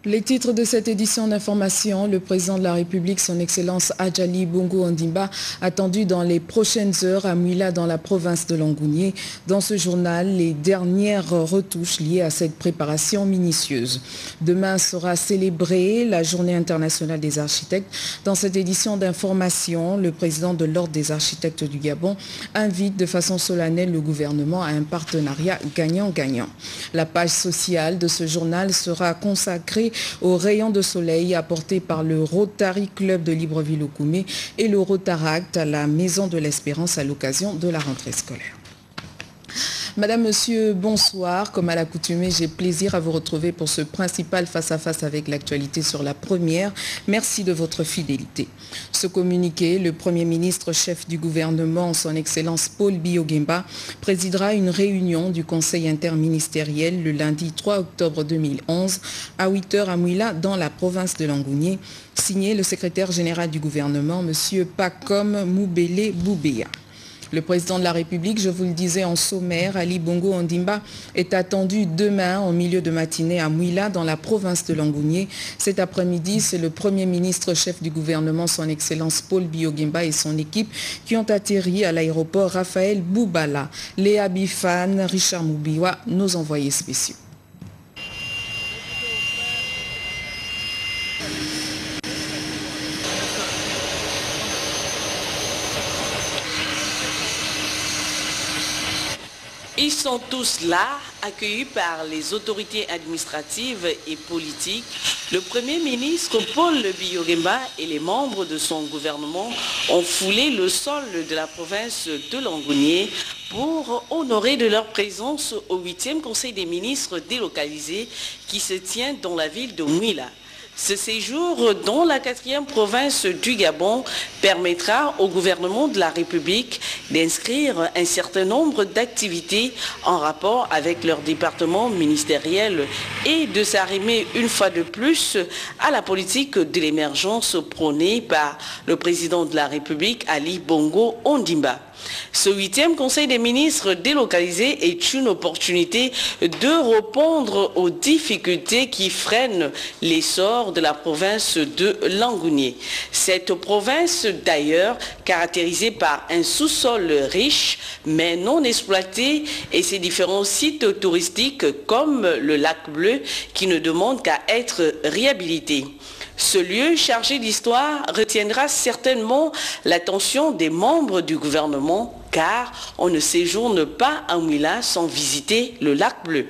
Les titres de cette édition d'information, le président de la République, son Excellence Ali Bongo Ondimba, attendu dans les prochaines heures à Mouila dans la province de Langounié. Dans ce journal, les dernières retouches liées à cette préparation minutieuse. Demain sera célébrée la Journée internationale des architectes. Dans cette édition d'information, le président de l'Ordre des architectes du Gabon invite de façon solennelle le gouvernement à un partenariat gagnant-gagnant. La page sociale de ce journal sera consacrée aux rayons de soleil apportés par le Rotary Club de Libreville-Okoumé et le Rotaract à la Maison de l'Espérance à l'occasion de la rentrée scolaire. Madame, Monsieur, bonsoir. Comme à l'accoutumée, j'ai plaisir à vous retrouver pour ce principal face-à-face avec l'actualité sur la première. Merci de votre fidélité. Ce communiqué, le Premier ministre chef du gouvernement, son Excellence Paul Biya-Oguemba, présidera une réunion du Conseil interministériel le lundi 3 octobre 2011 à 8h à Mouila dans la province de Langounié, signé le secrétaire général du gouvernement, Monsieur Pacom Moubele Boubeya. Le président de la République, je vous le disais en sommaire, Ali Bongo Ondimba, est attendu demain en milieu de matinée à Mouila dans la province de Langounié. Cet après-midi, c'est le Premier ministre chef du gouvernement, son Excellence Paul Biya-Oguemba et son équipe qui ont atterri à l'aéroport Raphaël Boubala. Léa Bifan, Richard Moubiwa, nos envoyés spéciaux. Ils sont tous là, accueillis par les autorités administratives et politiques. Le Premier ministre Paul Biya-Oguemba et les membres de son gouvernement ont foulé le sol de la province de Langounié pour honorer de leur présence au 8e Conseil des ministres délocalisé qui se tient dans la ville de Mouila. Ce séjour dans la 4e province du Gabon permettra au gouvernement de la République d'inscrire un certain nombre d'activités en rapport avec leur département ministériel et de s'arrimer une fois de plus à la politique de l'émergence prônée par le président de la République, Ali Bongo Ondimba. Ce 8e Conseil des ministres délocalisé est une opportunité de répondre aux difficultés qui freinent l'essor de la province de Langounié. Cette province, d'ailleurs, caractérisée par un sous-sol riche mais non exploité et ses différents sites touristiques comme le lac Bleu qui ne demandent qu'à être réhabilités. Ce lieu chargé d'histoire retiendra certainement l'attention des membres du gouvernement car on ne séjourne pas à Mouila sans visiter le lac Bleu.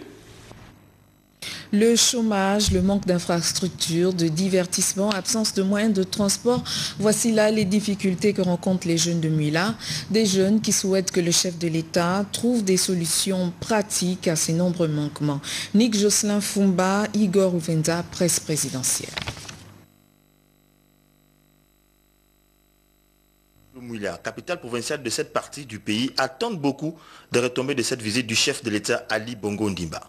Le chômage, le manque d'infrastructures, de divertissement, absence de moyens de transport, voici là les difficultés que rencontrent les jeunes de Mouila. Des jeunes qui souhaitent que le chef de l'État trouve des solutions pratiques à ces nombreux manquements. Nick Jocelyn Fumba, Igor Uvenza, presse présidentielle. Mouila, capitale provinciale de cette partie du pays, attendent beaucoup de retombées de cette visite du chef de l'État Ali Bongo Ondimba,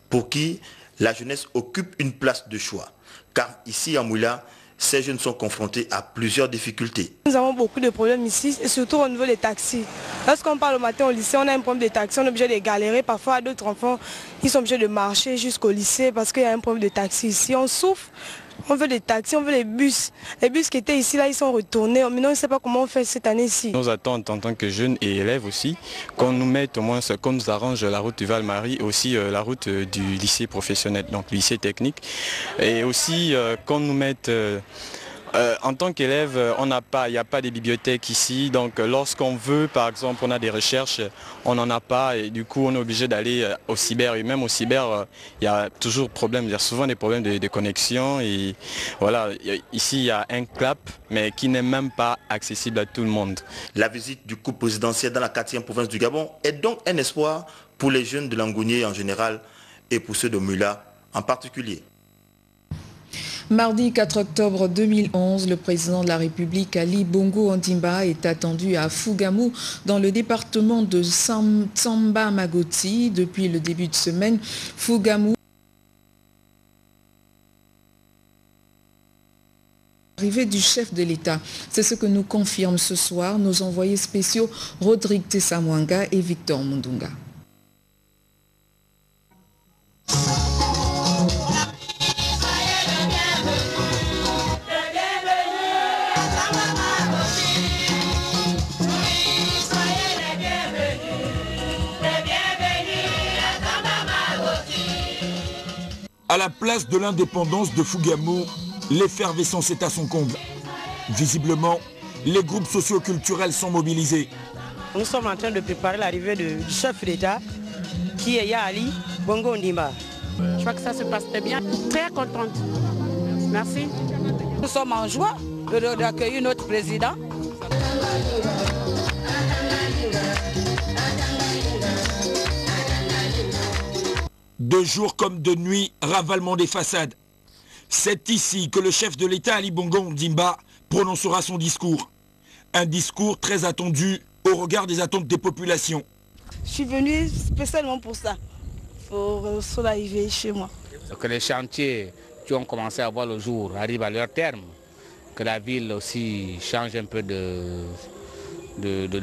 pour qui la jeunesse occupe une place de choix. Car ici à Mouila, ces jeunes sont confrontés à plusieurs difficultés. Nous avons beaucoup de problèmes ici, et surtout au niveau des taxis. Lorsqu'on part le matin au lycée, on a un problème de taxi, on est obligé de galérer. Parfois, d'autres enfants, ils sont obligés de marcher jusqu'au lycée parce qu'il y a un problème de taxi ici. On souffre. On veut des taxis, on veut les bus. Les bus qui étaient ici, là, ils sont retournés. Maintenant, on ne sait pas comment on fait cette année-ci. Nous attendons en tant que jeunes et élèves aussi, qu'on nous mette au moins, qu'on nous arrange la route du Val-Marie et aussi la route du lycée professionnel, donc lycée technique. Et aussi qu'on nous mette... en tant qu'élève, il n'y a pas de bibliothèque ici, donc lorsqu'on veut, par exemple, on a des recherches, on n'en a pas et du coup on est obligé d'aller au cyber. Et même au cyber, il y a toujours problème, il y a souvent des problèmes de connexion. Et voilà, ici il y a un CLAP, mais qui n'est même pas accessible à tout le monde. La visite du couple présidentiel dans la 4e province du Gabon est donc un espoir pour les jeunes de Langounié en général et pour ceux de Mouila en particulier. Mardi 4 octobre 2011, le président de la République, Ali Bongo Ondimba, est attendu à Fougamou, dans le département de Samba Magoti. Depuis le début de semaine, Fougamou arrivée du chef de l'État. C'est ce que nous confirment ce soir nos envoyés spéciaux Rodrigue Tessamwanga et Victor Mundunga. À la place de l'indépendance de Fougamou, l'effervescence est à son comble. Visiblement, les groupes socio-culturels sont mobilisés. Nous sommes en train de préparer l'arrivée du chef d'État, qui est Ali Bongo Ondimba. Je crois que ça se passe très bien. Très contente. Merci. Nous sommes en joie d'accueillir notre président. De jour comme de nuit, ravalement des façades. C'est ici que le chef de l'État, Ali Bongo Ondimba, prononcera son discours. Un discours très attendu au regard des attentes des populations. Je suis venue spécialement pour ça, pour son arrivée chez moi. Que les chantiers qui ont commencé à voir le jour arrivent à leur terme, que la ville aussi change un peu de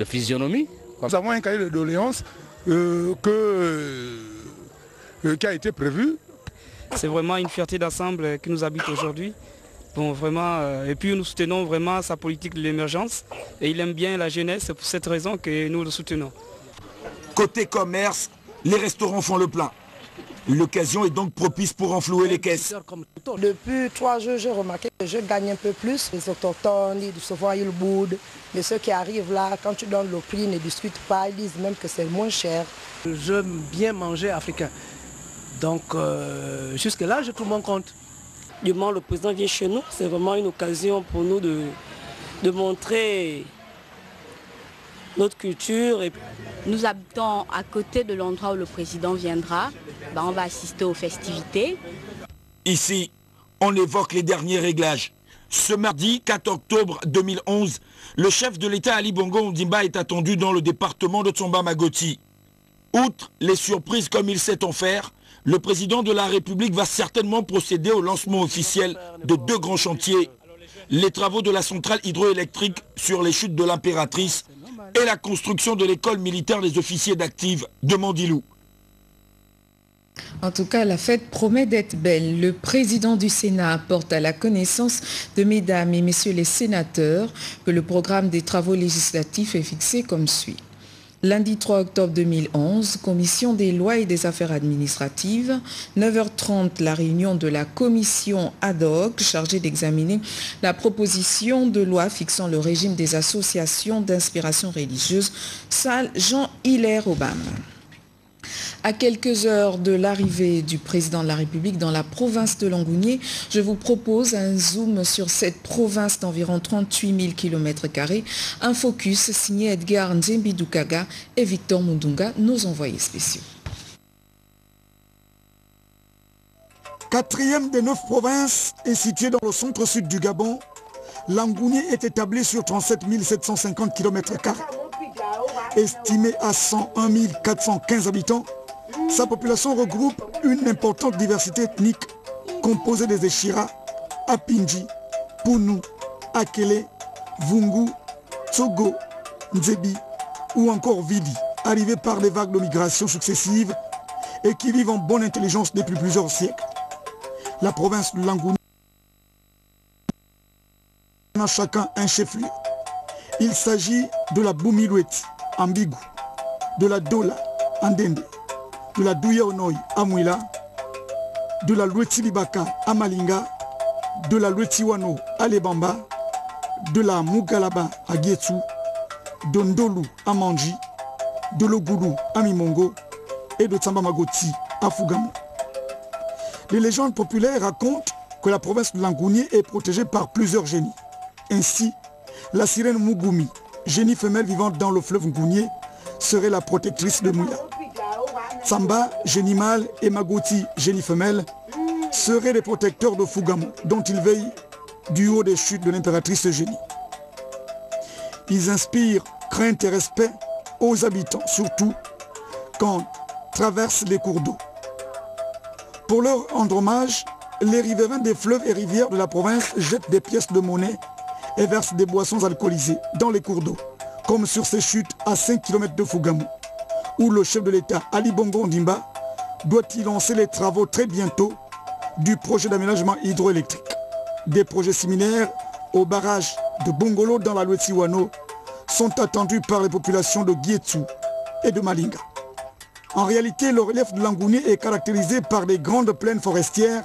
physionomie. Nous avons un cahier de doléances qui a été prévu. C'est vraiment une fierté d'ensemble qui nous habite aujourd'hui. Bon, vraiment, et puis nous soutenons vraiment sa politique de l'émergence et il aime bien la jeunesse, c'est pour cette raison que nous le soutenons. Côté commerce, les restaurants font le plein. L'occasion est donc propice pour renflouer les caisses. Depuis 3 jours, j'ai remarqué que je gagne un peu plus. Les autochtones, souvent ils boudent. Mais ceux qui arrivent là, quand tu donnes le prix, ils ne discutent pas, ils disent même que c'est moins cher. J'aime bien manger africain. Donc jusque-là, je trouve mon compte. Du moment où le président vient chez nous, c'est vraiment une occasion pour nous de montrer notre culture. Nous habitons à côté de l'endroit où le président viendra. On va assister aux festivités. Ici, on évoque les derniers réglages. Ce mardi 4 octobre 2011, le chef de l'État Ali Bongo Ondimba est attendu dans le département de Tsomba-Magoti. Outre les surprises comme il sait en faire, le président de la République va certainement procéder au lancement officiel de 2 grands chantiers. Les travaux de la centrale hydroélectrique sur les chutes de l'Impératrice et la construction de l'école militaire des officiers d'active de Mandilou. En tout cas, la fête promet d'être belle. Le président du Sénat apporte à la connaissance de mesdames et messieurs les sénateurs que le programme des travaux législatifs est fixé comme suit. Lundi 3 octobre 2011, commission des lois et des affaires administratives. 9h30, la réunion de la commission ad hoc chargée d'examiner la proposition de loi fixant le régime des associations d'inspiration religieuse. Salle Jean-Hilaire Obama. À quelques heures de l'arrivée du président de la République dans la province de Langounié, je vous propose un zoom sur cette province d'environ 38 000 km². Un focus signé Edgar Nzembi-Doukaga et Victor Mundunga, nos envoyés spéciaux. 4e des 9 provinces est située dans le centre-sud du Gabon. Langounié est établi sur 37 750 km². Estimé à 101 415 habitants, sa population regroupe une importante diversité ethnique composée des Eshira, Apinji, Punu, Akele, Vungu, Tsogo, Nzebi ou encore Vidi, arrivés par des vagues de migration successives et qui vivent en bonne intelligence depuis plusieurs siècles. La province de Langounié a chacun un chef-lieu. Il s'agit de la Boumiloueti, en Bigou, de la Dola, en Dende, de la Douya Onoi, à Mouila, de la Lueti Libaka, à Malinga, de la Lueti Wano, à Lebamba, de la Mugalaba, à Gietsu, de Ndolu, à Manji, de l'Ogoulou, à Mimongo, et de Tsamba-Magoti, à Fougamou. Les légendes populaires racontent que la province de Langounié est protégée par plusieurs génies. Ainsi, la sirène Mugumi, génie femelle vivante dans le fleuve Ngounié, serait la protectrice de Mouila. Tsamba, génie mâle, et Magoti, génie femelle, seraient les protecteurs de Fougamou, dont ils veillent du haut des chutes de l'impératrice génie. Ils inspirent crainte et respect aux habitants, surtout quand traversent les cours d'eau. Pour leur rendre hommage, les riverains des fleuves et rivières de la province jettent des pièces de monnaie et versent des boissons alcoolisées dans les cours d'eau, comme sur ces chutes à 5 km de Fougamou, où le chef de l'État, Ali Bongo Ondimba, doit y lancer les travaux très bientôt du projet d'aménagement hydroélectrique. Des projets similaires au barrage de Bongolo dans la Lueti Wano sont attendus par les populations de Gietsu et de Malinga. En réalité, le relief de Langounié est caractérisé par des grandes plaines forestières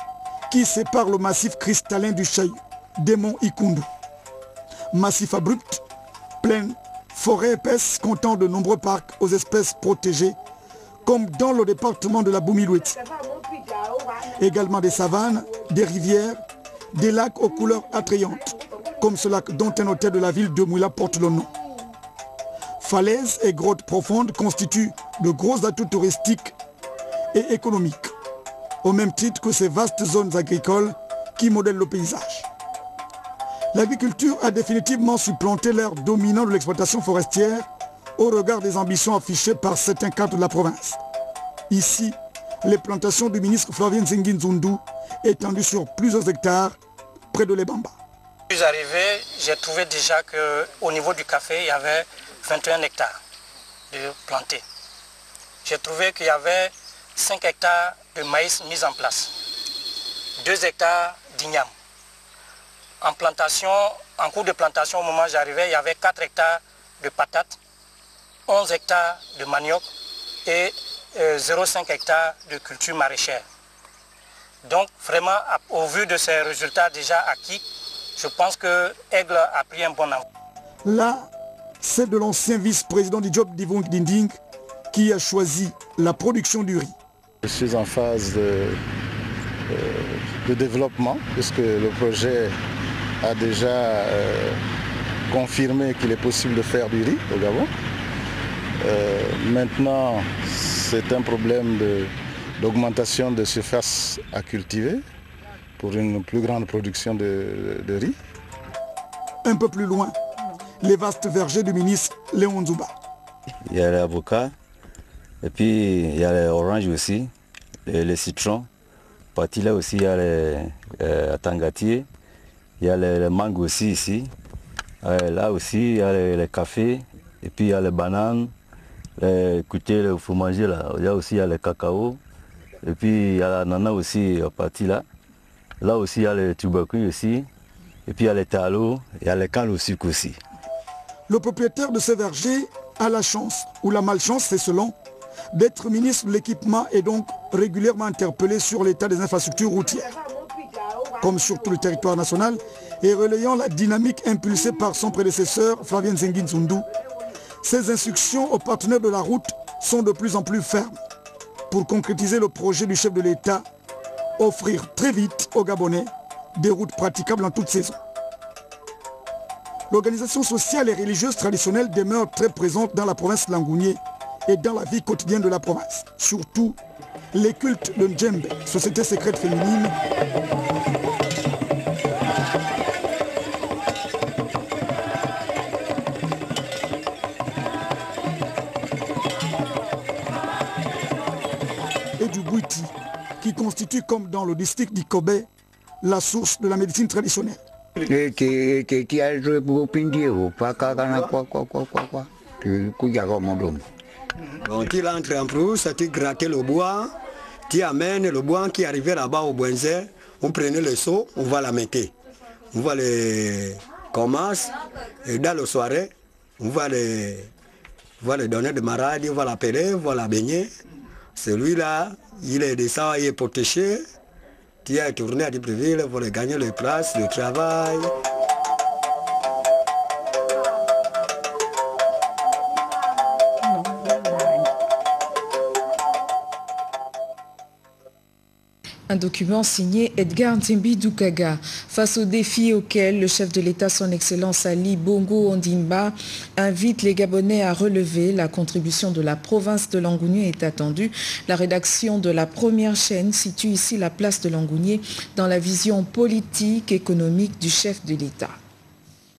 qui séparent le massif cristallin du Chaillu, des monts Ikundu. Massif abrupt, plaine, forêt épaisse comptant de nombreux parcs aux espèces protégées, comme dans le département de la Boumiloueti. Également des savanes, des rivières, des lacs aux couleurs attrayantes, comme ce lac dont un hôtel de la ville de Mouila porte le nom. Falaises et grottes profondes constituent de gros atouts touristiques et économiques, au même titre que ces vastes zones agricoles qui modèlent le paysage. L'agriculture a définitivement supplanté l'ère dominante de l'exploitation forestière au regard des ambitions affichées par certains cadres de la province. Ici, les plantations du ministre Flavien Nzingi-Nzundu étendues sur plusieurs hectares près de l'Ebamba. Je suis arrivé, j'ai trouvé déjà qu'au niveau du café, il y avait 21 hectares de plantés. J'ai trouvé qu'il y avait 5 hectares de maïs mis en place, 2 hectares d'igname. En cours de plantation, au moment où j'arrivais, il y avait 4 hectares de patates, 11 hectares de manioc et 0,5 hectares de culture maraîchère. Donc vraiment, au vu de ces résultats déjà acquis, je pense que Aigle a pris un bon envoi. Là, c'est de l'ancien vice-président du Job Divong Dinding qui a choisi la production du riz. Je suis en phase de développement puisque le projet a déjà confirmé qu'il est possible de faire du riz au Gabon. Maintenant, c'est un problème d'augmentation de surface à cultiver pour une plus grande production de riz. Un peu plus loin, les vastes vergers du ministre Léon Nzouba. Il y a l'avocat, et puis il y a les oranges aussi, les citrons. Partie là aussi, il y a les tangatiers, il y a les mangues aussi ici. Là aussi, il y a les cafés, et puis il y a les bananes. Écoutez, il faut manger là. Il y a aussi le cacao, et puis il y a l'ananas aussi à partir là. Là aussi, il y a les tubercules aussi, et puis il y a les talos, il y a les cannes au sucre aussi. Le propriétaire de ces vergers a la chance, ou la malchance, c'est selon, d'être ministre de l'équipement et donc régulièrement interpellé sur l'état des infrastructures routières. Comme sur tout le territoire national, et relayant la dynamique impulsée par son prédécesseur Flavien Nzingi-Nzundu, ces instructions aux partenaires de la route sont de plus en plus fermes pour concrétiser le projet du chef de l'État, offrir très vite aux Gabonais des routes praticables en toute saison. L'organisation sociale et religieuse traditionnelle demeure très présente dans la province de Langounié et dans la vie quotidienne de la province. Surtout, les cultes de Ndjembe, société secrète féminine, et du Bouiti, qui constitue, comme dans le district d'Ikobe, la source de la médecine traditionnelle. Donc il entre en brousse, tu grattes le bois, tu amènes le bois qui arrivait là-bas au Buenze, on prenait le seau, on va la mettre. On va les commencer, et dans le soirée, on va les donner de marade, on va l'appeler, on va la baigner. Celui-là, il est de ça, il est protégé. Tu as tourné à Libreville pour gagner les places, le travail. Un document signé Edgar Ntembi Doukaga. Face aux défis auxquels le chef de l'État, son Excellence Ali Bongo Ondimba, invite les Gabonais à relever, la contribution de la province de Langounié est attendue. La rédaction de la première chaîne situe ici la place de Langounié dans la vision politique, économique du chef de l'État.